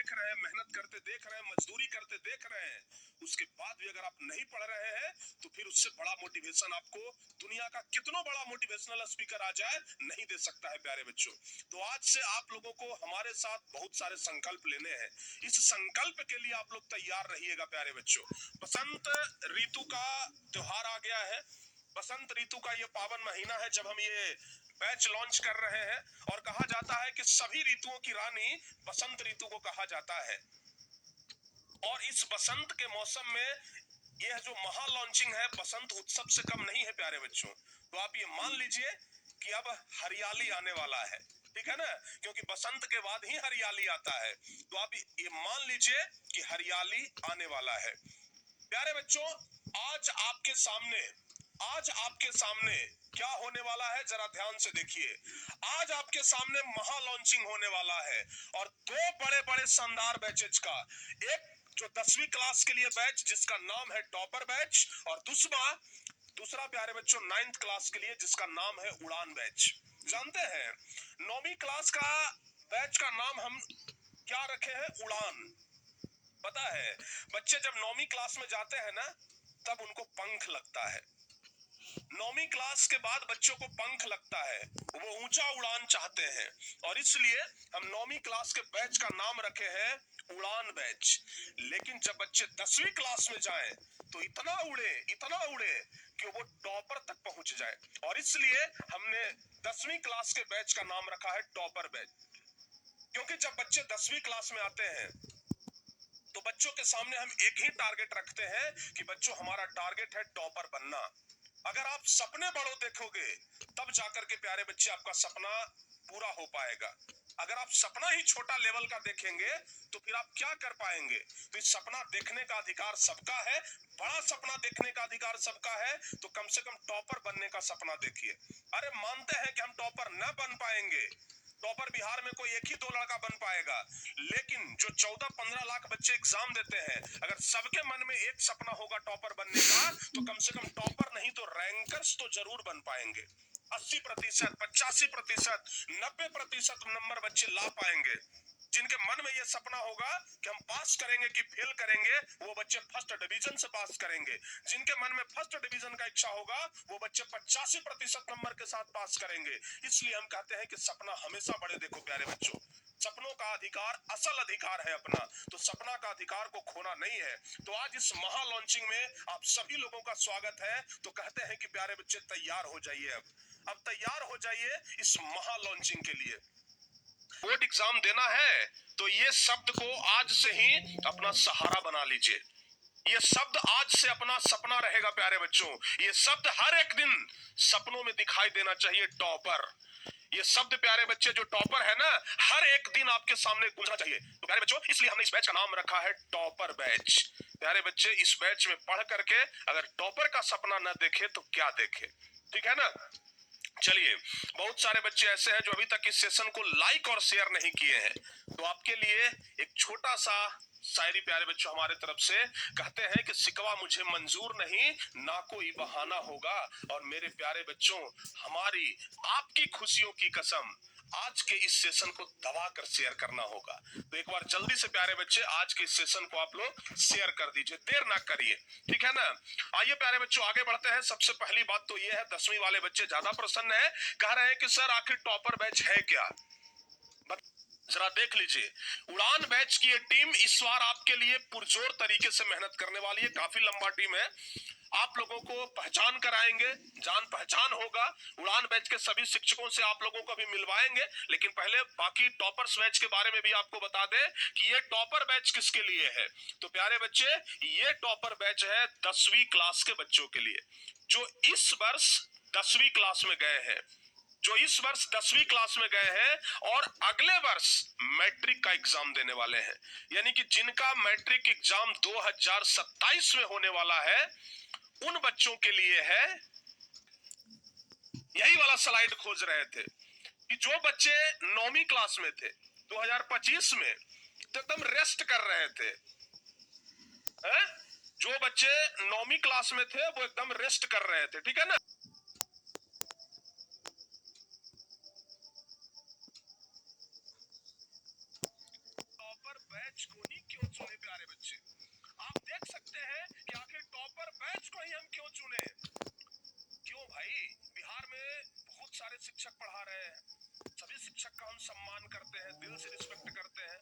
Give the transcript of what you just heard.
देख रहे हैं, मेहनत करते देख रहे हैं, मजदूरी करते देख रहे हैं, उसके बाद भी अगर आप नहीं पढ़ रहे हैं तो फिर उससे बड़ा मोटिवेशन आपको दुनिया का कितना बड़ा मोटिवेशनल स्पीकर आ जाए नहीं दे सकता है प्यारे बच्चों। तो आज से आप लोगों को हमारे साथ बहुत सारे संकल्प लेने हैं। इस संकल्प के लिए आप लोग तैयार रहिएगा प्यारे बच्चों। बसंत ऋतु का त्योहार आ गया है। बसंत ऋतु का ये पावन महीना है जब हम ये बैच लॉन्च कर रहे हैं, और कहा जाता है कि सभी ऋतुओं की रानी बसंत ऋतु को कहा जाता है। और इस बसंत के मौसम में यह जो महा लॉन्चिंग है बसंत उत्सव से कम नहीं है प्यारे बच्चों। तो आप ये मान लीजिए कि अब हरियाली आने वाला है, ठीक है ना, क्योंकि बसंत के बाद ही हरियाली आता है। तो आप ये मान लीजिए कि हरियाली आने वाला है प्यारे बच्चों। आज आपके सामने क्या होने वाला है जरा ध्यान से देखिए। आज आपके सामने महा लॉन्चिंग होने वाला है और दो बड़े बड़े शानदार बैचेज का, एक जो 10वीं क्लास के लिए बैच जिसका नाम है टॉपर बैच, और दूसरा प्यारे बच्चों 9th क्लास के लिए जिसका नाम है उड़ान बैच। जानते हैं 9वीं क्लास का बैच का नाम हम क्या रखे हैं? उड़ान। पता है बच्चे जब 9वीं क्लास में जाते हैं ना तब उनको पंख लगता है। 9वीं क्लास के बाद बच्चों को पंख लगता है, वो ऊंचा उड़ान चाहते हैं, और इसलिए हम 9वीं क्लास के बैच का नाम रखे हैं उड़ान बैच। लेकिन जब बच्चे 10वीं क्लास में जाएं तो इतना उड़े कि वो टॉपर तक पहुंच जाए, और इसलिए हमने 10वीं क्लास के बैच का नाम रखा है टॉपर बैच। क्योंकि जब बच्चे 10वीं क्लास में आते हैं तो बच्चों के सामने हम एक ही टारगेट रखते हैं कि बच्चों हमारा टारगेट है टॉपर बनना। अगर आप सपने बड़ो देखोगे तब जाकर के प्यारे बच्चे आपका सपना पूरा हो पाएगा। अगर आप सपना ही छोटा लेवल का देखेंगे तो फिर आप क्या कर पाएंगे? तो इस सपना देखने का अधिकार सबका है, बड़ा सपना देखने का अधिकार सबका है। तो कम से कम टॉपर बनने का सपना देखिए। अरे मानते हैं कि हम टॉपर न बन पाएंगे, टॉपर बिहार में कोई एक ही दो लड़का बन पाएगा, लेकिन जो 14-15 लाख बच्चे एग्जाम देते हैं, अगर सबके मन में एक सपना होगा टॉपर बनने का तो कम से कम टॉपर नहीं तो रैंकर्स तो जरूर बन पाएंगे। 80%, 85%, 90% नंबर बच्चे ला पाएंगे। जिनके मन में यह सपना होगा कि हम पास करेंगे कि फेल करेंगे, वो बच्चे फर्स्ट डिवीजन से पास करेंगे। जिनके मन में फर्स्ट डिवीजन का इच्छा होगा वो बच्चे 85% नंबर के साथ पास करेंगे। इसलिए हम कहते हैं कि सपना हमेशा बड़े देखो प्यारे बच्चों। सपनों का अधिकार असल अधिकार है अपना, तो सपना का अधिकार को खोना नहीं है। तो आज इस महा लॉन्चिंग में आप सभी लोगों का स्वागत है। तो कहते हैं कि प्यारे बच्चे तैयार हो जाइए, अब तैयार हो जाइए इस महा लॉन्चिंग के लिए। बोर्ड एग्जाम देना है तो ये शब्द को आज से ही अपना सहारा बना लीजिए। ये शब्द आज से अपना सपना रहेगा प्यारे बच्चों। ये शब्द हर एक दिन सपनों में दिखाई देना चाहिए, टॉपर। ये शब्द प्यारे बच्चे जो टॉपर है ना, हर एक दिन आपके सामने गूंजना चाहिए। तो प्यारे बच्चों इसलिए हमने इस बैच का नाम रखा है टॉपर बैच। प्यारे बच्चे इस बैच में पढ़ करके अगर टॉपर का सपना न देखे तो क्या देखे, ठीक है ना। चलिए, बहुत सारे बच्चे ऐसे हैं जो अभी तक इस सेशन को लाइक और शेयर नहीं किए हैं, तो आपके लिए एक छोटा सा शायरी प्यारे बच्चों हमारे तरफ से। कहते हैं कि शिकवा मुझे मंजूर नहीं, ना कोई बहाना होगा, और मेरे प्यारे बच्चों हमारी आपकी खुशियों की कसम आज के इस सेशन को दबा कर शेयर करना होगा। तो एक बार जल्दी से प्यारे बच्चे आज के इस सेशन को आप लोग शेयर कर दीजिए, देर ना करिए, ठीक है ना। आइए प्यारे बच्चों आगे बढ़ते हैं। सबसे पहली बात तो ये है 10वीं वाले बच्चे ज्यादा प्रसन्न है, कह रहे हैं कि सर आखिर टॉपर बैच है क्या? जरा देख लीजिए, उड़ान बैच की ये टीम इस बार आपके लिए पुरजोर तरीके से मेहनत करने वाली है। काफी लंबा टीम है, आप लोगों को पहचान कराएंगे, जान पहचान होगा। उड़ान बैच के सभी शिक्षकों से आप लोगों को भी मिलवाएंगे, लेकिन पहले बाकी टॉपर्स बैच के बारे में भी आपको बता दें कि ये टॉपर बैच किसके लिए है। तो प्यारे बच्चे ये टॉपर बैच है 10वीं क्लास के बच्चों के लिए, जो इस वर्ष 10वीं क्लास में गए हैं, जो इस वर्ष 10वीं क्लास में गए हैं और अगले वर्ष मैट्रिक का एग्जाम देने वाले हैं। यानी कि जिनका मैट्रिक एग्जाम 2027 में होने वाला है, उन बच्चों के लिए है। यही वाला स्लाइड खोज रहे थे कि जो बच्चे 9वीं क्लास में थे 2025 में, तो एकदम रेस्ट कर रहे थे, है? जो बच्चे 9वीं क्लास में थे वो एकदम रेस्ट कर रहे थे, ठीक है ना। टॉपर बैच बैच को ही क्यों चुने प्यारे बच्चे? आप देख सकते हैं कि आखिर टॉपर बैच को ही हम क्यों चुने? क्यों भाई? बिहार में बहुत सारे शिक्षक पढ़ा रहे हैं, सभी शिक्षक का हम सम्मान करते हैं, दिल से रिस्पेक्ट करते हैं,